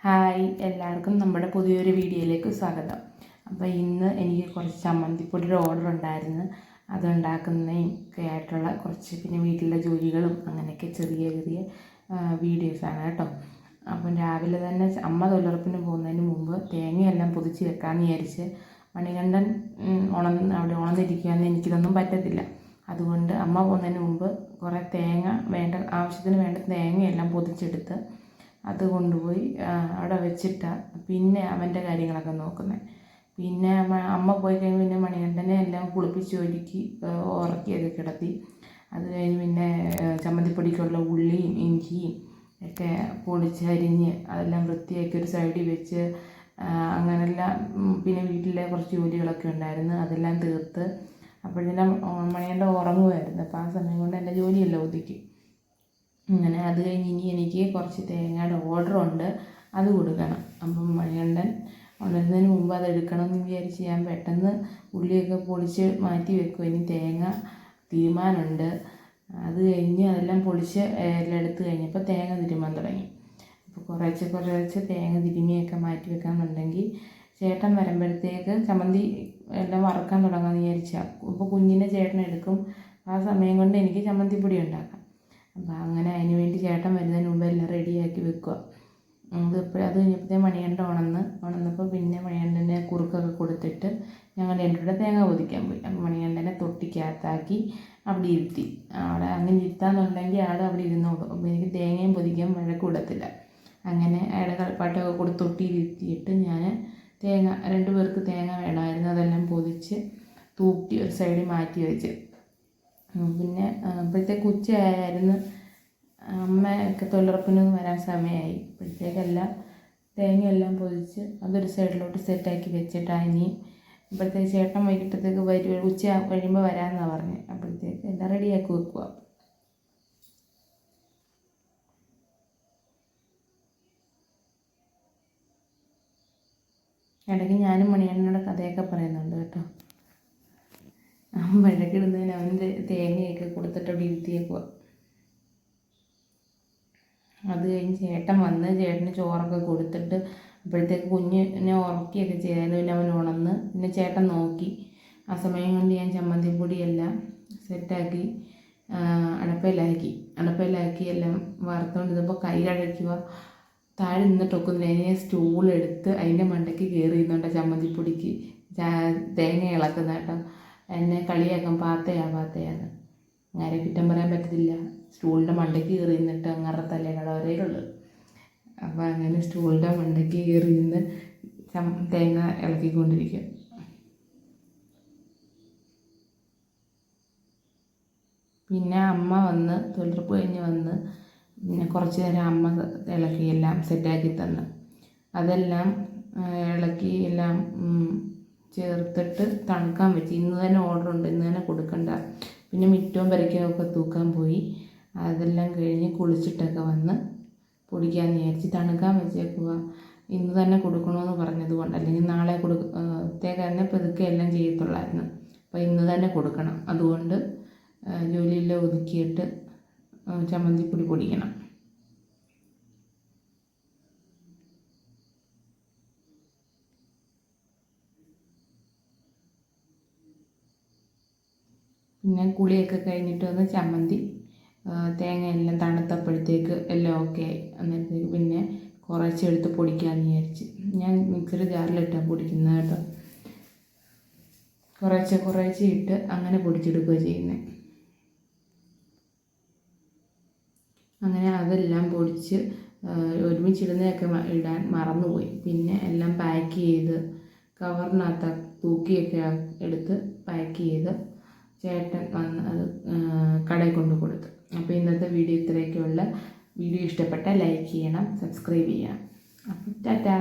Hi, എല്ലാവർക്കും നമ്മുടെ പുതിയൊരു വീഡിയോയിലേക്ക് സ്വാഗതം. അപ്പോൾ ഇന്ന് എനിക്ക് കുറച്ച് ചമ്മന്തിപ്പൊടിയുടെ ഓർഡർ ഉണ്ടായിരുന്നു. അതുണ്ടാക്കുന്നതൊക്കെ ആയിട്ടുള്ള കുറച്ച് പിന്നെ വീട്ടിലെ ജോലികളും അങ്ങനെയൊക്കെ ചെറിയ ചെറിയ വീഡിയോസാണ് കേട്ടോ. അപ്പം രാവിലെ തന്നെ അമ്മ തൊഴിലുറപ്പിന് പോകുന്നതിന് മുമ്പ് തേങ്ങയെല്ലാം പൊതിച്ച് വെക്കാമെന്ന് വിചാരിച്ച് മണികണ്ഠൻ അവിടെ ഉണർന്നിരിക്കുകയെന്ന് എനിക്കിതൊന്നും പറ്റത്തില്ല. അതുകൊണ്ട് അമ്മ പോകുന്നതിന് മുമ്പ് കുറേ ആവശ്യത്തിന് വേണ്ട തേങ്ങയെല്ലാം പൊതിച്ചെടുത്ത് അത് കൊണ്ടുപോയി അവിടെ വെച്ചിട്ടാണ് പിന്നെ അവൻ്റെ കാര്യങ്ങളൊക്കെ നോക്കുന്നത്. പിന്നെ അമ്മ പോയി കഴിഞ്ഞ് പിന്നെ മണികണ്ഠനെ എല്ലാം കുളിപ്പിച്ച് ഒരുക്കി ഉറക്കിയൊക്കെ കിടത്തി. അത് കഴിഞ്ഞ് പിന്നെ ചമ്മന്തിപ്പൊടിക്കുള്ള ഉള്ളിയും ഇഞ്ചിയും ഒക്കെ പൊടിച്ചരിഞ്ഞ് അതെല്ലാം വൃത്തിയാക്കി ഒരു സൈഡിൽ വെച്ച് അങ്ങനെല്ലാം. പിന്നെ വീട്ടിലെ കുറച്ച് ജോലികളൊക്കെ ഉണ്ടായിരുന്നു, അതെല്ലാം തീർത്ത് അപ്പോഴെല്ലാം മണികണ്ഠൻ ഉറങ്ങുമായിരുന്നു. അപ്പോൾ ആ സമയം കൊണ്ട് എൻ്റെ ജോലിയെല്ലാം ഒതുക്കി. അങ്ങനെ അത് കഴിഞ്ഞ് ഇനി എനിക്ക് കുറച്ച് തേങ്ങയുടെ ഓർഡറുണ്ട്, അത് കൊടുക്കണം. അപ്പം മണികണ്ഠൻ ഉണരുന്നതിന് മുമ്പ് അത് എടുക്കണമെന്ന് വിചാരിച്ച് ഞാൻ പെട്ടെന്ന് ഉള്ളിയൊക്കെ പൊളിച്ച് മാറ്റി വെക്കും. ഇനി തേങ്ങ തിരുമാനുണ്ട്. അത് കഴിഞ്ഞ് അതെല്ലാം പൊളിച്ച് എല്ലാം എടുത്ത് കഴിഞ്ഞപ്പോൾ തേങ്ങ തിരുമാൻ തുടങ്ങി. അപ്പോൾ കുറേശ്ശെ തേങ്ങ തിരുമിയൊക്കെ മാറ്റി വെക്കാമെന്നുണ്ടെങ്കിൽ ചേട്ടൻ വരുമ്പോഴത്തേക്ക് ചമ്മന്തി എല്ലാം വറുക്കാൻ തുടങ്ങാമെന്ന് വിചാരിച്ചാൽ. ഇപ്പോൾ കുഞ്ഞിനെ ചേട്ടൻ എടുക്കും, ആ സമയം കൊണ്ട് എനിക്ക് ചമ്മന്തിപ്പൊടി ഉണ്ടാക്കാം. അപ്പോൾ അങ്ങനെ അതിന് വേണ്ടി ചേട്ടൻ വരുന്നതിന് മുമ്പ് എല്ലാം റെഡിയാക്കി വെക്കുക. അത് കഴിഞ്ഞപ്പോഴത്തേ മണികണ്ഠൻ ഉണർന്നപ്പോൾ പിന്നെ മണികണ്ഠനെ കുറുക്കൊക്കെ കൊടുത്തിട്ട് ഞങ്ങൾ രണ്ടുകൂടെ തേങ്ങ പൊതിക്കാൻ പോയി. അപ്പോൾ മണികണ്ഠനെ തൊട്ടിക്കകത്താക്കി അവിടെ ഇരുത്തി. അവിടെ അങ്ങനെ ഇരുത്താന്നുണ്ടെങ്കിൽ ആൾ അവിടെ ഇരുന്നോളൂ. അപ്പോൾ എനിക്ക് തേങ്ങയും പൊതിക്കാൻ വഴക്ക് കൊടുത്തില്ല. അങ്ങനെ അയാളെ കളിപ്പാട്ടമൊക്കെ കൊടുത്ത് തൊട്ടിയിരുത്തിയിട്ട് ഞാൻ രണ്ടു പേർക്ക് തേങ്ങ വേണമായിരുന്നു, അതെല്ലാം പൊതിച്ച് തൂക്കി ഒരു സൈഡിൽ മാറ്റി വെച്ച്. പിന്നെ അപ്പോഴത്തേക്ക് ഉച്ചയായിരുന്നു, അമ്മയൊക്കെ തൊഴിലുറപ്പിന് വരാൻ സമയമായി. അപ്പോഴത്തേക്കെല്ലാം തേങ്ങയെല്ലാം പൊതിച്ച് അതൊരു സൈഡിലോട്ട് സെറ്റാക്കി വെച്ചിട്ടാണ് ഇനി ഇപ്പോഴത്തേക്ക് ചേട്ടൻ വൈകിട്ടത്തേക്ക് ഉച്ച കഴിയുമ്പോൾ വരാമെന്നാണ് പറഞ്ഞത്. അപ്പോഴത്തേക്ക് എല്ലാം റെഡിയാക്കി വെക്കുക. ഇടയ്ക്ക് ഞാനും മണികണ്ഠനോട് കഥയൊക്കെ പറയുന്നുണ്ട് കേട്ടോ. വഴക്കിടുന്നതിന് അവൻ്റെ തേങ്ങയൊക്കെ കൊടുത്തിട്ട് അവിടെ ഇരുത്തിയേക്കുക. അത് കഴിഞ്ഞ് ചേട്ടൻ വന്ന് ചേട്ടന് ചോറൊക്കെ കൊടുത്തിട്ട് അപ്പോഴത്തേക്ക് കുഞ്ഞിനെ ഉറക്കിയൊക്കെ ചെയ്തായിരുന്നു. പിന്നെ അവൻ ഉണർന്ന് പിന്നെ ചേട്ടൻ നോക്കി. ആ സമയം കൊണ്ട് ഞാൻ ചമ്മന്തിപ്പൊടിയെല്ലാം സെറ്റാക്കി അടപ്പയിലാക്കി എല്ലാം വറുത്തുകൊണ്ടിരുന്നപ്പോൾ കൈ കഴിക്കുക. താഴെ നിന്നിട്ടൊക്കുന്നില്ല. അതിനെ സ്റ്റൂളെടുത്ത് അതിൻ്റെ മണ്ടയ്ക്ക് കയറി ഇരുന്നുണ്ട് ചമ്മന്തിപ്പൊടിക്ക് തേങ്ങ ഇളക്കുന്ന കേട്ടോ. എന്നെ കളിയാക്കും, പാത്തയാന്ന്. ആരെ കുറ്റം പറയാൻ പറ്റത്തില്ല. സ്റ്റൂളിൻ്റെ മണ്ടയ്ക്ക് കയറി നിന്നിട്ട് അങ്ങാരുടെ തലയുടെ ഒരേലുള്ളൂ. അപ്പോൾ അങ്ങനെ സ്റ്റൂളിൻ്റെ മണ്ടയ്ക്ക് കയറി നിന്ന് തേങ്ങ ഇളക്കിക്കൊണ്ടിരിക്കും. പിന്നെ അമ്മ വന്ന് തൊഴിലുറപ്പ് കഴിഞ്ഞ് വന്ന് പിന്നെ കുറച്ച് നേരം അമ്മ ഇളക്കി എല്ലാം സെറ്റാക്കി തന്ന് അതെല്ലാം ഇളക്കി എല്ലാം ചേർത്തിട്ട് തണുക്കാൻ വെച്ച്. ഇന്ന് തന്നെ ഓർഡറുണ്ട്, ഇന്ന് തന്നെ കൊടുക്കണ്ട. പിന്നെ മിറ്റവും പരയ്ക്കയൊക്കെ തൂക്കാൻ പോയി. അതെല്ലാം കഴിഞ്ഞ് കുളിച്ചിട്ടൊക്കെ വന്ന് പൊടിക്കാമെന്ന് വിചാരിച്ച് തണുക്കാൻ വെച്ചേക്കുക. ഇന്ന് തന്നെ കൊടുക്കണമെന്ന് പറഞ്ഞത് കൊണ്ട്, അല്ലെങ്കിൽ നാളെ തന്നെ പതുക്കെ എല്ലാം ചെയ്യത്തുള്ളായിരുന്നു. അപ്പോൾ ഇന്ന് തന്നെ കൊടുക്കണം. അതുകൊണ്ട് ജോലിയെല്ലാം ഒതുക്കിയിട്ട് ചമ്മന്തിപ്പൊടി പൊടിക്കണം. പിന്നെ കുളിയൊക്കെ കഴിഞ്ഞിട്ട് വന്ന് ചമ്മന്തി തേങ്ങ എല്ലാം തണുത്തപ്പോഴത്തേക്ക് എല്ലാം ഓക്കെ ആയി. അന്നേരത്തേക്ക് പിന്നെ കുറച്ചെടുത്ത് പൊടിക്കാമെന്ന് വിചാരിച്ച് ഞാൻ മിക്സിയുടെ ജാറിലിട്ടാണ് പൊടിക്കുന്നത് കേട്ടോ. കുറേശ്ശെ ഇട്ട് അങ്ങനെ പൊടിച്ചെടുക്കുക ചെയ്യുന്നത്. അങ്ങനെ അതെല്ലാം പൊടിച്ച് ഒരുമിച്ചിടുന്നതൊക്കെ ഇടാൻ മറന്നുപോയി. പിന്നെ എല്ലാം പാക്ക് ചെയ്ത് കവറിനകത്ത് തൂക്കിയൊക്കെ എടുത്ത് പാക്ക് ചെയ്ത് ചേട്ടൻ വന്ന് അത് കടയിൽ കൊണ്ട് കൊടുത്തു. അപ്പോൾ ഇന്നത്തെ വീഡിയോ ഇത്രയൊക്കെയുള്ള. വീഡിയോ ഇഷ്ടപ്പെട്ടാൽ ലൈക്ക് ചെയ്യണം, സബ്സ്ക്രൈബ് ചെയ്യണം. അപ്പം ടാറ്റാ.